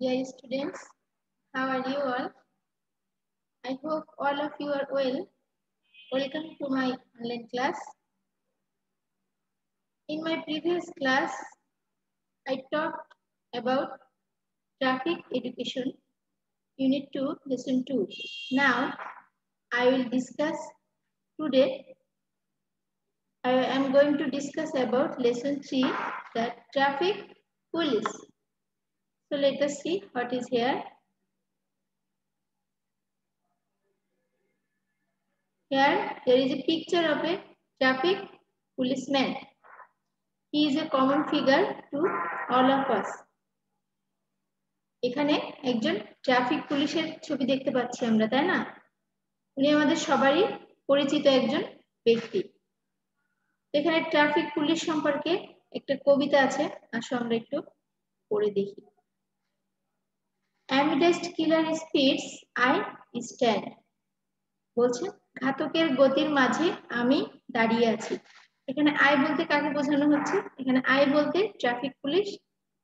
Dear students, how are you all? I hope all of you are well. Welcome to my online class. In my previous class, I talked about traffic education, unit 2, lesson 2. Now, I will discuss today, I am going to discuss about lesson 3, that traffic police. So let us see what is here. Here, there is a picture of a traffic policeman. He is a common figure to all of us. এখানে একজন traffic পুলিশের ছবি দেখতে পাচ্ছি আমরা, তাই না? উনি আমাদের সবারই পরিচিত একজন ব্যক্তি। এখানে ট্রাফিক পুলিশ সম্পর্কে একটা কবিতা আছে, আসো আমরা একটু পড়ে দেখি। Amidst killer speeds I stand. বলছেন ঘাতকের গতির মাঝে আমি দাঁড়িয়ে আছি। এখানে আই বলতে কাকে বোঝানো হচ্ছে? এখানে আই বলতে ট্রাফিক পুলিশ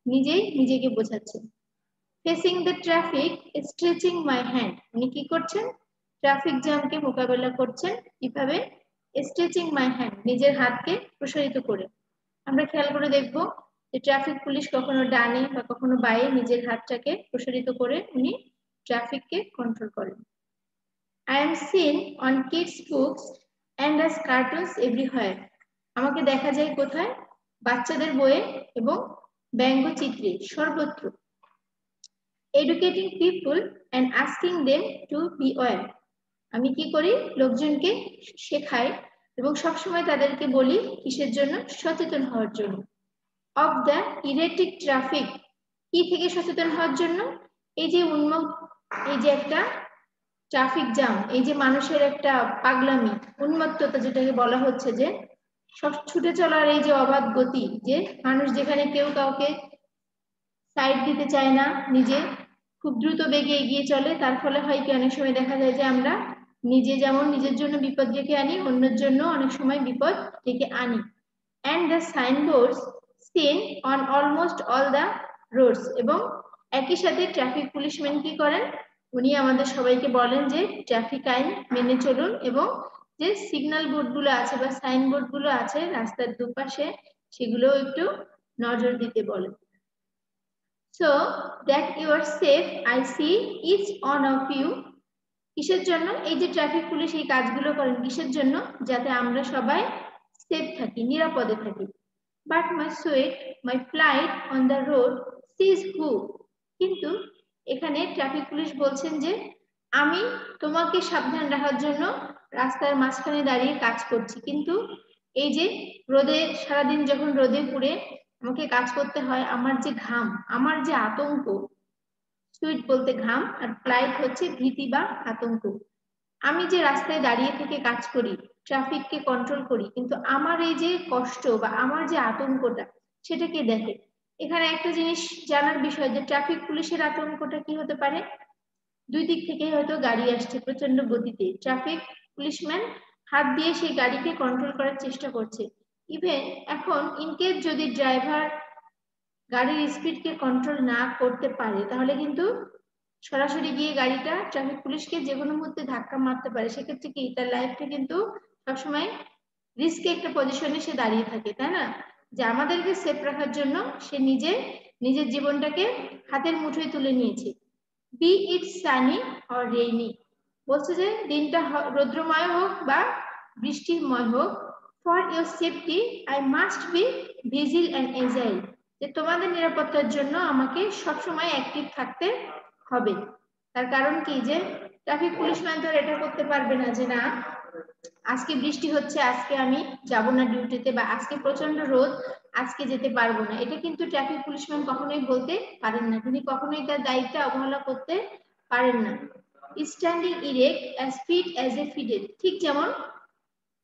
নিজেই নিজেকে বোঝাচ্ছে। Facing the traffic, stretching my hand. উনি কি করছেন? ট্রাফিক জ্যামকে মোকাবেলা করছেন কিভাবে? স্ট্রেচিং মাই হ্যান্ড, নিজের হাতকে প্রসারিত করে। আমরা খেয়াল করে দেখব যে ট্রাফিক পুলিশ কখনো ডানে বা কখনো বাঁয়ে নিজের হাতটাকে প্রসারিত করে উনি ট্রাফিককে কন্ট্রোল করেন। I am seen on kids books and as cartoons everywhere. আমাকে দেখা যায় কোথায়? বাচ্চাদের বইয়ে এবং ব্যঙ্গচিত্রে সর্বত্র। Educating people and asking them to beware. আমি কি করি? লোকজনকে শেখাই এবং সবসময় তাদেরকে বলি কিসের জন্য? সচেতন হওয়ার জন্য। Of the erratic traffic. কি থেকে সচেতন হওয়ার জন্য? এই যে এই যে একটা ট্রাফিক জ্যাম, এই যে মানুষের একটা পাগলামি, উন্মত্ততা যেটাকে বলা হচ্ছে, যে সব ছুটে চলার এই যে অবাধ গতি, যে মানুষ যেখানে কেউ কাউকে সাইড দিতে চায় না, নিজে খুব দ্রুত বেগে এগিয়ে চলে, তার ফলে হয় কি অনেক সময় দেখা যায় যে আমরা নিজে যেমন নিজের জন্য বিপদ ডেকে আনি, অন্যের জন্য অনেক সময় বিপদ ডেকে আনি। And the signboards seen on almost all the roads. এবং একই সাথে ট্রাফিক পুলিশম্যান কি করেন? উনি আমাদের সবাইকে বলেন যে ট্রাফিক আইন মেনে চলুন এবং যে সিগন্যাল বোর্ডগুলো আছে বা সাইনবোর্ড গুলো আছে রাস্তার দুপাশে, সেগুলো একটু নজর দিতে বলেন। So that you are safe, I see each one of you. কিসের জন্য এই যে ট্রাফিক পুলিশ এই কাজগুলো করেন? কিসের জন্য? যাতে আমরা সবাই সেফ থাকি, নিরাপদে থাকি। But my sweat, my plight on the road sees who. কিন্তু এখানে ট্রাফিক পুলিশ বলছেন যে আমি তোমাকে সাবধান রাখার জন্য রাস্তার মাঝখানে দাঁড়িয়ে কাজ করছি, কিন্তু এই যে রোদে সারাদিন যখন রোদে পুড়ে আমাকে কাজ করতে হয়, আমার যে ঘাম, আমার যে আতঙ্ক, সুইট বলতে ঘাম আর প্লাইট হচ্ছে ভীতি বা আতঙ্ক। আমি যে রাস্তায় দাঁড়িয়ে থেকে কাজ করি, ট্রাফিককে কন্ট্রোল করি, কিন্তু আমার এই যে কষ্ট বা আমার যে আতঙ্কটা, সেটা কে দেখে? এখানে একটা জিনিস জানার বিষয় যে ট্রাফিক পুলিশের আতঙ্কটা কি হতে পারে? দুই দিক থেকে হয়তো গাড়ি আসছে প্রচন্ড গতিতে, ট্রাফিক পুলিশম্যান হাত দিয়ে সেই গাড়িকে কন্ট্রোল করার চেষ্টা করছে। ইভেন এখন ইনকেস যদি ড্রাইভার গাড়ির স্পিডকে কন্ট্রোল না করতে পারে, তাহলে কিন্তু সরাসরি গিয়ে গাড়িটা ট্রাফিক পুলিশকে যে কোনো মুহূর্তে ধাক্কা মারতে পারে। সেক্ষেত্রে কি তার লাইফটা কিন্তু সবসময় রিস্কে একটা পজিশনে সে দাঁড়িয়ে থাকে, তাই না? যে আমাদেরকে সেফ রাখার জন্য সে নিজের জীবনটাকে হাতের মুঠোয় তুলে নিয়েছে। Be it sunny or rainy, বলছে যে দিনটা রৌদ্রময় হোক বা বৃষ্টিময় হোক, for your safety I must be vigil and agile. যে তোমাদের নিরাপত্তার জন্য আমাকে সবসময় অ্যাক্টিভ থাকতে হবে। তার কারণ কি? যে ট্রাফিক পুলিশম্যান তো এটা করতে পারবে না যে না আজকে বৃষ্টি হচ্ছে, আজকে আমি যাব না ডিউটিতে, বা আজকে প্রচন্ড রোদ, আজকে যেতে পারবো না। এটা কিন্তু ট্রাফিক পুলিশম্যান কখনোই বলতে পারেন না, তিনি কখনোই তার দায়িত্ব অবহেলা করতে পারেন না। Standing erect as fit as a fiddle, ঠিক যেমন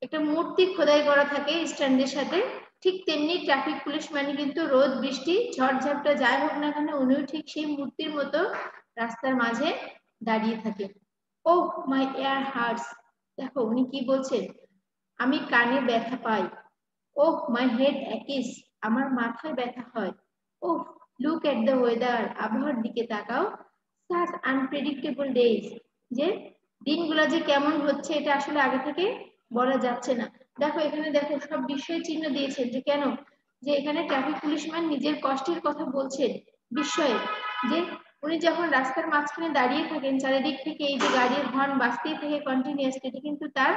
একটা মূর্তি খোদাই করা থাকে স্ট্যান্ডের সাথে, ঠিক তেমনি ট্রাফিক পুলিশম্যান কিন্তু রোদ বৃষ্টি ঝড় ঝাপটা যাই হোক না কেন, উনিও ঠিক সেই মূর্তির মতো রাস্তার মাঝে দাঁড়িয়ে থাকে। ও মাই এয়ার হার্টস, দেখো উনি কি বলছেন? আমি কানে ব্যথা পাই। ও মাই হেড অ্যাকিস, আমার মাথায় ব্যথা হয়। ও লুক এট দ্য ওয়েদার, আবহাওয়ার দিকে তাকাও। সাচ আনপ্রেডিক্টেবল ডেজ, যে দিনগুলো যে কেমন হচ্ছে এটা আসলে আগে থেকে বলা যাচ্ছে না। দেখো এখানে দেখো সব বিস্ময় চিহ্ন দিয়েছেন, যে কেন, যে এখানে ট্রাফিক পুলিশম্যান নিজের কষ্টের কথা বলছেন বিস্ময়ে, যে উনি যখন রাস্তার মাঝখানে দাঁড়িয়ে থাকেন, চারিদিক থেকে এই যে গাড়ির হর্ন বাজতেই থাকে কন্টিনিউয়াসলি, এটা কিন্তু তার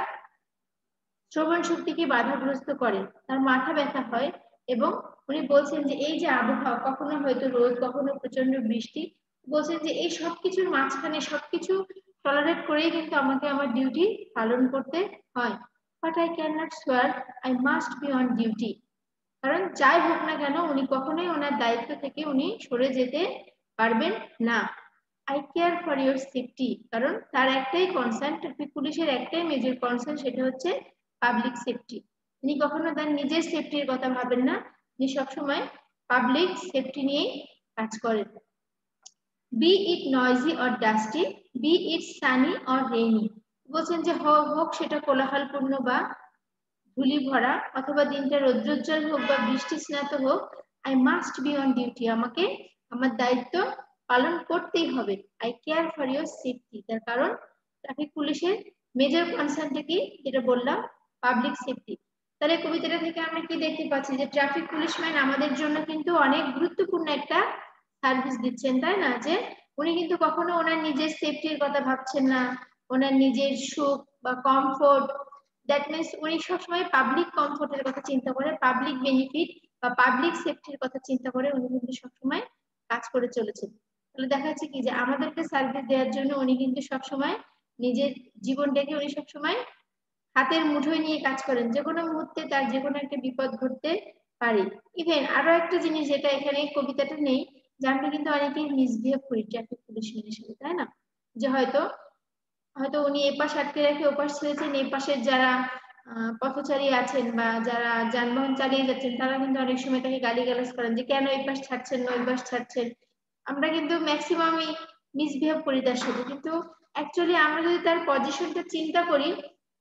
শ্রবণ শক্তিকে বাধাগ্রস্ত করে, তার মাথা ব্যথা হয়। এবং উনি বলছেন যে এই যে আবহাওয়া, কখনো হয়তো রোদ, কখনো প্রচন্ড বৃষ্টি, বলছেন যে এই সবকিছুর মাঝখানে সবকিছু টলারেট করেই কিন্তু আমাকে আমার ডিউটি পালন করতে হয়। বাট আই ক্যান নট সোয়ার, I must B on duty. কারণ যাই হোক না কেন উনি কখনোই ওনার দায়িত্ব থেকে উনি সরে যেতে পারবেন না। Eye care for your safety, কারণ তার একটাই কনসার্ন, ট্রাফিক পুলিশের একটাই মেজর কনসার্ন, সেটা হচ্ছে পাবলিক সেফটি। তিনি কখনো তার নিজের সেফটির কথা ভাবেন না, তিনি সবসময় পাবলিক সেফটি নিয়েই কাজ করেন। Be it noisy or dusty, be it sunny or rainy, বলছেন যে হোক সেটা কোলাহলপূর্ণ বা ধুলি ভরা, অথবা দিনটা রৌদ্রোজ্জ্বল হোক বা বৃষ্টি স্নাত হোক, I must B on duty, আমাকে আমার দায়িত্ব পালন করতেই হবে। Eye care for your safety, তার কারণ ট্রাফিক পুলিশের মেজর কনসার্নটা কি, যেটা বললাম, পাবলিক সেফটি। তাহলে কবিতাটা থেকে আমরা কি দেখতে পাচ্ছি, যে ট্রাফিক পুলিশম্যান আমাদের জন্য কিন্তু অনেক গুরুত্বপূর্ণ একটা সার্ভিস দিচ্ছেন, তাই না? যে উনি কিন্তু কখনো ওনার নিজের সেফটির কথা ভাবছেন না, ওনার নিজের সুখ বা কমফোর্ট, দ্যাট মিনস উনি সবসময় পাবলিক কমফোর্টের কথা চিন্তা করে, পাবলিক বেনিফিট বা পাবলিক সেফটির কথা চিন্তা করে উনি কিন্তু সবসময় কাজ করে চলেছেন। তাহলে দেখা যাচ্ছে কি, যে আমাদেরকে সার্ভিস দেওয়ার জন্য উনি কিন্তু সবসময় নিজের জীবনটাকে উনি সবসময় হাতের মুঠোয় নিয়ে কাজ করেন, যে কোনো মুহূর্তে তার যে কোনো একটা বিপদ ঘটতে পারে। ইভেন আরো একটা জিনিস যেটা এখানে কবিতাটা নেই, যে আমরা কিন্তু অনেকেই মিসবিহেভ করি ট্রাফিক পুলিশম্যানের সাথে, তাই না? যে হয়তো হয়তো উনি এপাশ আটকে রেখে ওপাশ ছেড়েছেন, এই পাশের যারা পথচারী আছেন বা যারা যানবাহন চালিয়ে যাচ্ছেন, তারা কিন্তু অনেক সময় তাকে গালিগালাজ করেন, যে কেন এই পাশ ছাড়ছেন না ওই পাশ ছাড়ছেন। আমরা কিন্তু ম্যাক্সিমামই মিসবিহেভ করি তার সাথে, কিন্তু অ্যাকচুয়ালি আমরা যদি তার পজিশনটা চিন্তা করি,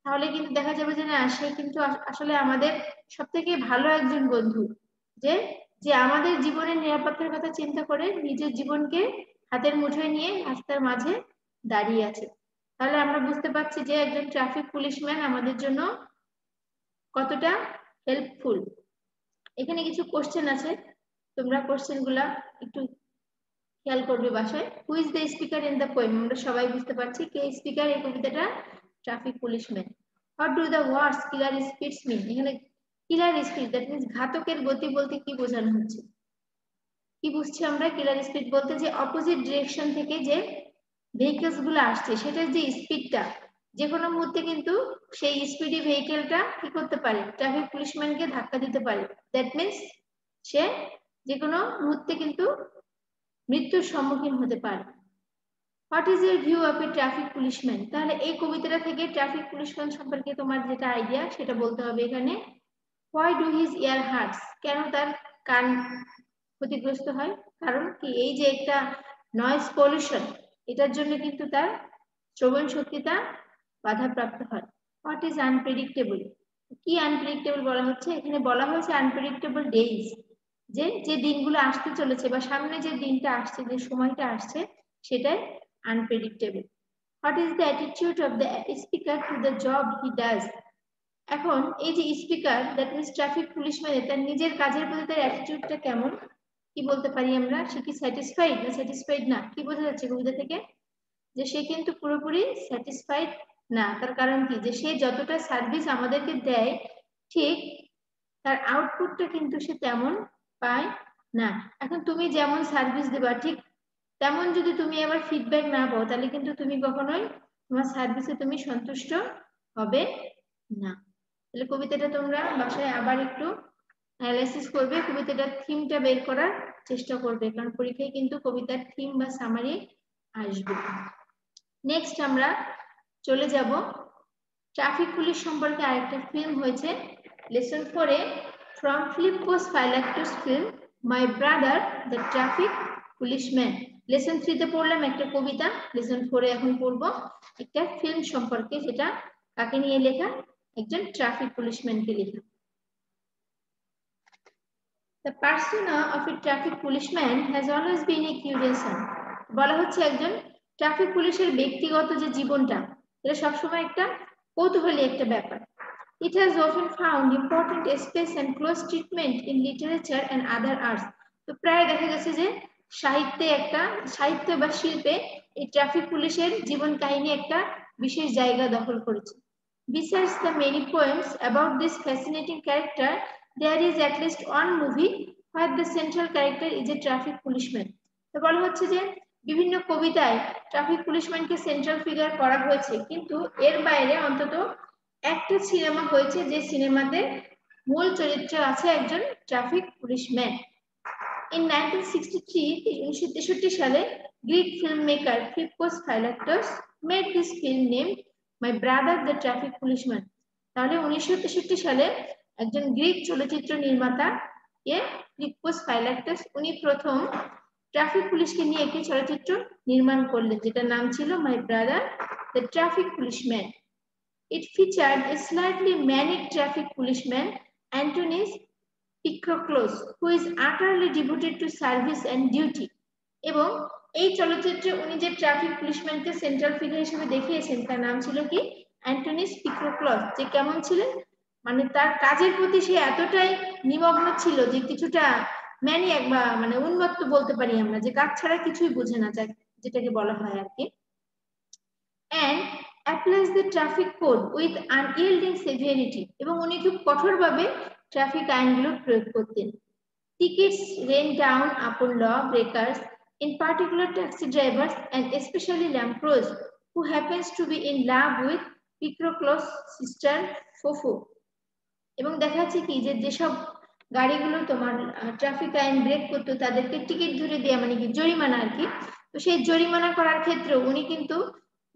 তাহলে কিন্তু দেখা যাবে যে না, সে কিন্তু আসলে আমাদের সব থেকে ভালো একজন বন্ধু, যে যে আমাদের জীবনের নিরাপত্তার কথা চিন্তা করে নিজের জীবনকে হাতের মুঠোয় নিয়ে রাস্তার মাঝে দাঁড়িয়ে আছে। তাহলে আমরা বুঝতে পারছি যে একজন ট্রাফিক পুলিশম্যান আমাদের জন্য কতটা হেল্পফুল। এখানে কিছু কোশ্চেন আছে, তোমরা কোশ্চেন গুলা একটু খেয়াল করবে বাসায়। Who is the speaker in the poem, আমরা সবাই বুঝতে পারছি কে স্পিকার এই কবিতাটা, traffic policeman. What do the words killer speeds mean, এখানে কিলার স্পিড দ্যাট মিন্স ঘাতকের গতি বলতে কি বোঝানো হচ্ছে, কি বুঝছি আমরা কিলার স্পিড বলতে, যে অপোজিট ডিরেকশন থেকে যে ভেহিকলস গুলো আসছে সেটার যে স্পিডটা, যে কোনো মুহূর্তে কিন্তু সেই স্পিডি ভেহিকেলটা কি করতে পারে, ট্রাফিক পুলিশম্যানকে ধাক্কা দিতে পারে। দ্যাট মিন্স সে যে কোনো মুহূর্তে কিন্তু মৃত্যুর সম্মুখীন হতে পারে। What is your view of A traffic policeman, তাহলে এই কবিতাটা থেকে ট্রাফিক পুলিশম্যান সম্পর্কে তোমার যেটা আইডিয়া সেটা বলতে হবে এখানে। Why do his ear hurts, কেন তার কান ক্ষতিগ্রস্ত হয়, কারণ কি এই যে একটা নয়েজ পলিউশন, এটার জন্য কিন্তু তার শ্রবণ শক্তিটা বাধাপ্রাপ্ত হয়। হোয়াট ইজ আনপ্রেডিক্টেবল, কি আনপ্রেডিক্টেবল বলা হচ্ছে এখানে, বলা হয়েছে আনপ্রেডিক্টেবল ডেইজ, যে যে দিনগুলো আসতে চলেছে বা সামনে যে দিনটা আসছে, যে সময়টা আসছে, সেটাই unpredictable. What is the attitude of the speaker to the job he does, এখন এই যে স্পিকার দ্যাট মিনস ট্রাফিক পুলিশম্যানের তার নিজের কাজের প্রতি তার অ্যাটিটিউডটা কেমন, কি বলতে পারি আমরা, সে কি স্যাটিসফাইড না স্যাটিসফাইড না, কি বোঝা যাচ্ছে কবিতা থেকে, যে সে কিন্তু পুরোপুরি স্যাটিসফাইড না। তার কারণ কি, যে সে যতটা সার্ভিস আমাদেরকে দেয়, ঠিক তার আউটপুটটা কিন্তু সে তেমন পায় না। এখন তুমি যেমন সার্ভিস দেবা, ঠিক তেমন যদি তুমি আবার ফিডব্যাক না পাও, তাহলে কিন্তু তুমি কখনোই তোমার সার্ভিসে তুমি সন্তুষ্ট হবে না। তাহলে কবিতাটা তোমরা বাসায় আবার একটু অ্যানালাইসিস করবে, কবিতাটার থিমটা বের করার চেষ্টা করবে, কারণ পরীক্ষায় কিন্তু কবিতার থিম বা সামারি আসবে। নেক্সট আমরা চলে যাব ট্রাফিক পুলিশ সম্পর্কে আরেকটা ফিল্ম হয়েছে লেসন 4 এ, from Philipos Fylaktos film my brother the traffic policeman. Lesson 3 তে পড়লাম একটা কবিতা, লেসন 4 এ এখন পড়বো একটা ফিল্ম সম্পর্কে, যেটা কাকে নিয়ে লেখা, একজন ট্রাফিক পুলিশম্যানকে লেখা। The persona of a traffic policeman has always been a curious one. বলা হচ্ছে একজন ট্রাফিক পুলিশের ব্যক্তিগত যে জীবনটা এটা সবসময় একটা কৌতূহলী একটা ব্যাপার। It has often found important space and close treatment in literature and other arts. তো প্রায় দেখা গেছে যে সাহিত্য বা শিল্পে এই ট্রাফিক পুলিশের জীবন কাহিনী একটা বিশেষ জায়গা দখল করেছে। Besides the many poems about this fascinating character, there is at least one movie where the central character is a traffic policeman. তো বলা হচ্ছে যে বিভিন্ন কবিতায় ট্রাফিক পুলিশম্যানকে সেন্ট্রাল ফিগার করা হয়েছে, কিন্তু এর বাইরে অন্তত একটা সিনেমা হয়েছে যে সিনেমাতে মূল চরিত্রে আছে একজন ট্রাফিক পুলিশম্যান। In 1963 সালে Greek filmmaker Philippos Phylaktos made this film named My Brother the Traffic Policeman. তাহলে 1963 সালে একজন গ্রিক চলচ্চিত্র নির্মাতা ফিলিপ্পোস ফাইলাকটাস উনি প্রথম ট্রাফিক পুলিশকে নিয়ে একটি চলচ্চিত্র নির্মাণ করলেন যেটার নাম ছিল My Brother the Traffic Policeman. It featured a slightly manic traffic policeman, Antonis Patroklos, who is utterly devoted to service and duty. এবং এই চলচ্চিত্রে উনি যে ট্রাফিক পুলিশম্যানকে সেন্ট্রাল ফিগার হিসেবে দেখিয়েছেন তার নাম ছিল কি অ্যান্টনিস পিক্রোক্লস। যে কেমন ছিলেন, মানে তার কাজের প্রতি সে এতটাই নিমগ্ন ছিল যে কিছুটা ম্যানিয়াক বা মানে উন্মত্ত বলতে পারি আমরা, যে কাজ ছাড়া কিছুই বোঝে না, যেটাকে বলা হয় আর কি। and applies the traffic code with unyielding severity, এবং উনি খুব কঠোরভাবে ট্রাফিক আইনগুলো প্রয়োগ করতেন। Tickets rain down upon law breakers, in particular taxi drivers and especially Lampros, who happens to be in love with Patroklos' sister Fofo. এবং দেখা যাচ্ছে কি যে যেসব গাড়িগুলো তোমার ট্রাফিক আইন ব্রেক করতো তাদেরকে টিকিট ধরে দেওয়া, মানে কি জরিমানা আর কি। তো সেই জরিমানা করার ক্ষেত্রে উনি কিন্তু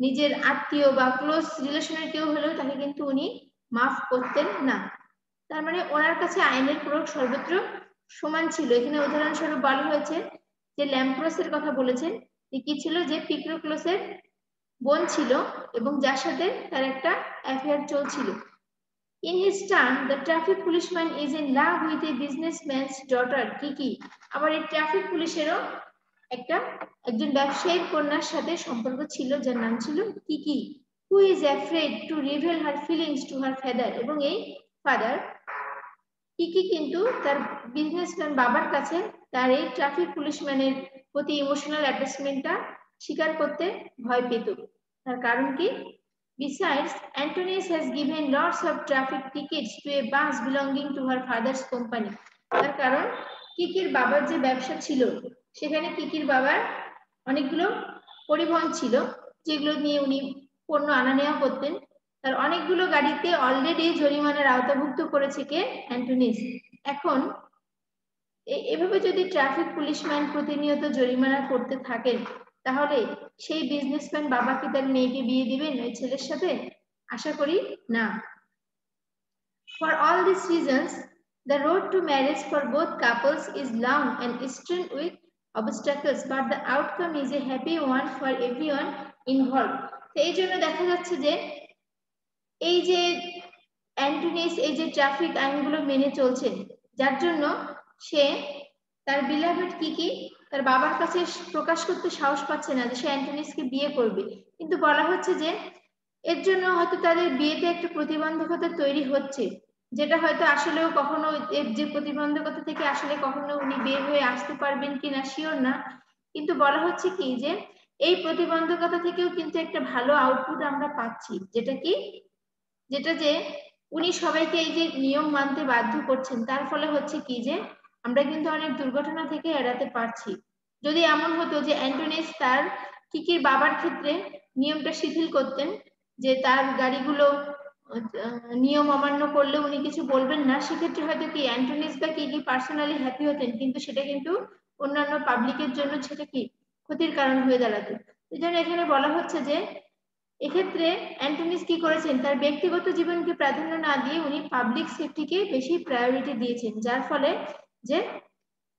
নিজের আত্মীয় বা ক্লোজ রিলেশনের কেউ হলেও তাকে কিন্তু উনি মাফ করতেন না। তার মানে ওনার কাছে আইনের প্রয়োগ সর্বত্র সমান ছিল। এখানে উদাহরণস্বরূপ বলা হয়েছে যে ল্যাম্প্রোসের কথা বলেছেন, যে কি ছিল, যে পিক্রোক্লোসের বোন ছিল এবং যার সাথে তার একটা অ্যাফেয়ার চলছিল। In his turn, the traffic policeman is in love with a businessman's daughter, Kiki. আবার এই ট্রাফিক পুলিশেরও একজন ব্যবসায়ীর কন্যার সাথে সম্পর্ক ছিল যার নাম ছিল কিকি, who is afraid to reveal her feelings to her father. এবং এই ফাদার কিকি কিন্তু তার বিজনেসম্যান বাবার কাছে তার এই ট্রাফিক পুলিশম্যানের প্রতি ইমোশনাল অ্যাটাচমেন্টটা স্বীকার করতে ভয় পেত। তার কারণ কি? Besides, Antonius has given lots of traffic tickets to a bus belonging to her father's company. তার কারণ কিকির বাবার যে ব্যবসা ছিল সেখানে কিকির বাবার অনেকগুলো পরিবহন ছিল যেগুলো নিয়ে উনি পণ্য আনা নেওয়া করতেন। তার অনেকগুলো গাড়িতে অলরেডি জরিমানার আওতাভুক্ত করেছে কে? অ্যান্টনিস। এখন এভাবে যদি ট্রাফিক পুলিশম্যান প্রতিনিয়ত জরিমানা করতে থাকেন তাহলে সেই বিজনেসম্যান বাবা কি তার মেয়েকে বিয়ে দিবেন ওই ছেলের সাথে? আশা করি না। For all these reasons, the road to marriage for both couples is long and strewn with obstacles, but the outcome is a happy one for everyone involved. তো এই জন্য দেখা যাচ্ছে যে এই যে অ্যান্টনিস এই যে ট্রাফিক আইনগুলো মেনে চলছেন, যার জন্য সে তার বিলাভেড কিকি তার বাবার কাছে প্রকাশ করতে সাহস পাচ্ছে না যে সে অ্যান্টনিসকে বিয়ে করবে। কিন্তু বলা হচ্ছে যে এর জন্য হয়তো তাদের বিয়েতে একটা প্রতিবন্ধকতা তৈরি হচ্ছে, যেটা হয়তো আসলেও কখনো এর যে প্রতিবন্ধকতা থেকে আসলে কখনো উনি বের হয়ে আসতে পারবেন কিনা শিওর না। কিন্তু বলা হচ্ছে কি যে এই প্রতিবন্ধকতা থেকেও কিন্তু একটা ভালো আউটপুট আমরা পাচ্ছি, যেটা যে উনি সবাইকে এই যে নিয়ম মানতে বাধ্য করছেন, তার ফলে হচ্ছে কি যে আমরা কিন্তু অনেক দুর্ঘটনা থেকে এড়াতে পারছি। যদি এমন হতো যে অ্যান্টনিস তার কিকির বাবার ক্ষেত্রে নিয়মটা শিথিল করতেন, যে তার গাড়িগুলো নিয়ম অমান্য করলে উনি কিছু বলবেন না, সেক্ষেত্রে হয়তো কি অ্যান্টনিস বা কিকি পার্সোনালি হ্যাপি হতেন, কিন্তু সেটা কিন্তু অন্যান্য পাবলিকের জন্য সেটা কি ক্ষতির কারণ হয়ে দাঁড়াতো। এই জন্য এখানে বলা হচ্ছে যে এক্ষেত্রে অ্যান্টনিস কি করেছেন, তার ব্যক্তিগত জীবনকে প্রাধান্য না দিয়ে উনি পাবলিক সেফটিকে বেশি প্রায়োরিটি দিয়েছেন, যার ফলে যে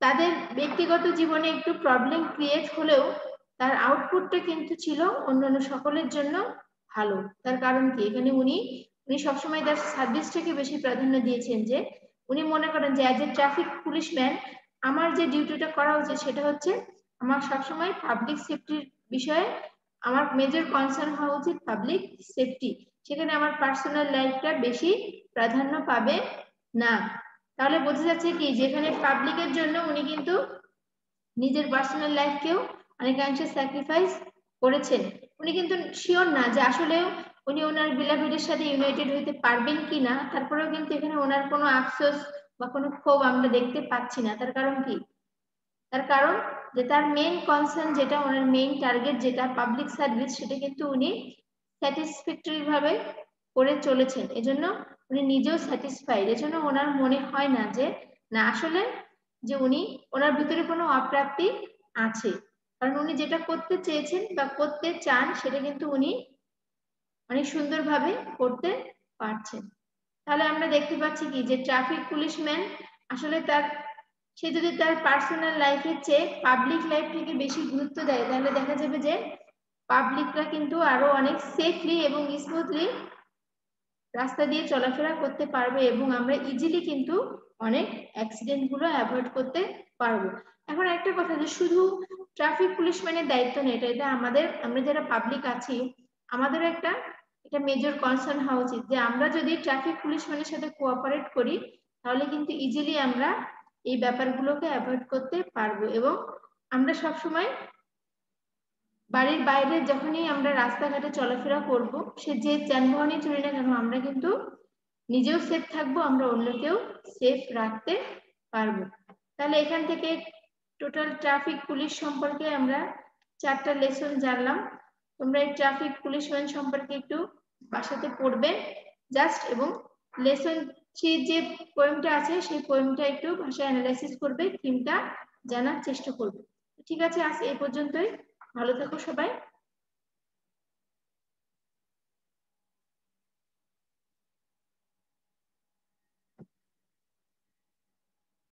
তাদের ব্যক্তিগত জীবনে একটু প্রবলেম ক্রিয়েট হলেও তার আউটপুটটা কিন্তু ছিল অন্যান্য সকলের জন্য ভালো। তার কারণ কি, এখানে উনি সবসময় তার সার্ভিসটাকে বেশি প্রাধান্য দিয়েছেন, যে উনি মনে করেন যে অ্যাজ এ ট্রাফিক পুলিশম্যান আমার যে ডিউটিটা করা উচিত সেটা হচ্ছে আমার সবসময় পাবলিক সেফটির বিষয়ে আমার মেজর কনসার্ন হওয়া উচিত পাবলিক সেফটি, সেখানে আমার পার্সোনাল লাইফটা বেশি প্রাধান্য পাবে না। তাহলে বোঝা যাচ্ছে কি যেখানে পাবলিকের জন্য উনি কিন্তু নিজের পার্সোনাল লাইফকেও অনেকাংশে স্যাক্রিফাইস করেছেন। উনি কিন্তু শিওর না যে আসলেও উনি ওনার বিলাভিডের সাথে ইউনাইটেড হইতে পারবেন কিনা, তারপরেও কিন্তু এখানে ওনার কোনো আফসোস বা কোনো ক্ষোভ আমরা দেখতে পাচ্ছি না। তার কারণ কি? তার কারণ যে তার মেইন কনসার্ন যেটা, ওনার মেইন টার্গেট যেটা পাবলিক সার্ভিস, সেটা কিন্তু উনি স্যাটিসফ্যাক্টরি ভাবে করে চলেছেন। এজন্য উনি নিজেও স্যাটিসফাইড। এজন্য ওনার মনে হয় না যে না আসলে যে উনি ওনার ভিতরে কোনো অপ্রাপ্তি আছে, কারণ উনি যেটা করতে চেয়েছেন বা করতে চান সেটা কিন্তু উনি অনেক সুন্দরভাবে করতে পারছেন। তাহলে আমরা দেখতে পাচ্ছি কি যে ট্রাফিক পুলিশম্যান আসলে সে যদি তার পার্সোনাল লাইফের চেয়ে পাবলিক লাইফটাকে বেশি গুরুত্ব দেয়, তাহলে দেখা যাবে যে পাবলিকরা কিন্তু আরো অনেক সেফলি এবং স্মুথলি রাস্তা দিয়ে চলাফেরা করতে পারবে এবং আমরা ইজিলি কিন্তু অনেক অ্যাক্সিডেন্ট গুলো অ্যাভয়েড করতে পারবো। এখন একটা কথা, যে শুধু ট্রাফিক পুলিশম্যানের দায়িত্ব নেই, এটা আমাদের, আমরা যারা পাবলিক আছি আমাদের এটা মেজর কনসার্ন হওয়া উচিত যে আমরা যদি ট্রাফিক পুলিশম্যানের সাথে কোঅপারেট করি তাহলে কিন্তু ইজিলি আমরা এই ব্যাপারগুলোকে অ্যাভয়েড করতে পারবো। এবং আমরা সবসময় বাড়ির বাইরে যখনই আমরা রাস্তাঘাটে চলাফেরা করব, সে যে যানবাহনই চলি না কেন, আমরা কিন্তু নিজেও সেফ থাকবো, আমরা অন্যকেও সেফ রাখতে পারবো। তাহলে এখান থেকে টোটাল ট্রাফিক পুলিশ সম্পর্কে আমরা 4টা লেসন জানলাম। তোমরা এই ট্রাফিক পুলিশম্যান সম্পর্কে একটু বাসাতে পড়বে জাস্ট, এবং লেসন 3 যে পোয়েমটা আছে সেই পোয়েমটা একটু ভাষায় অ্যানালাইসিস করবে, থিমটা জানার চেষ্টা করবে। ঠিক আছে, আজ এই পর্যন্তই। ভালো থেকো সবাই।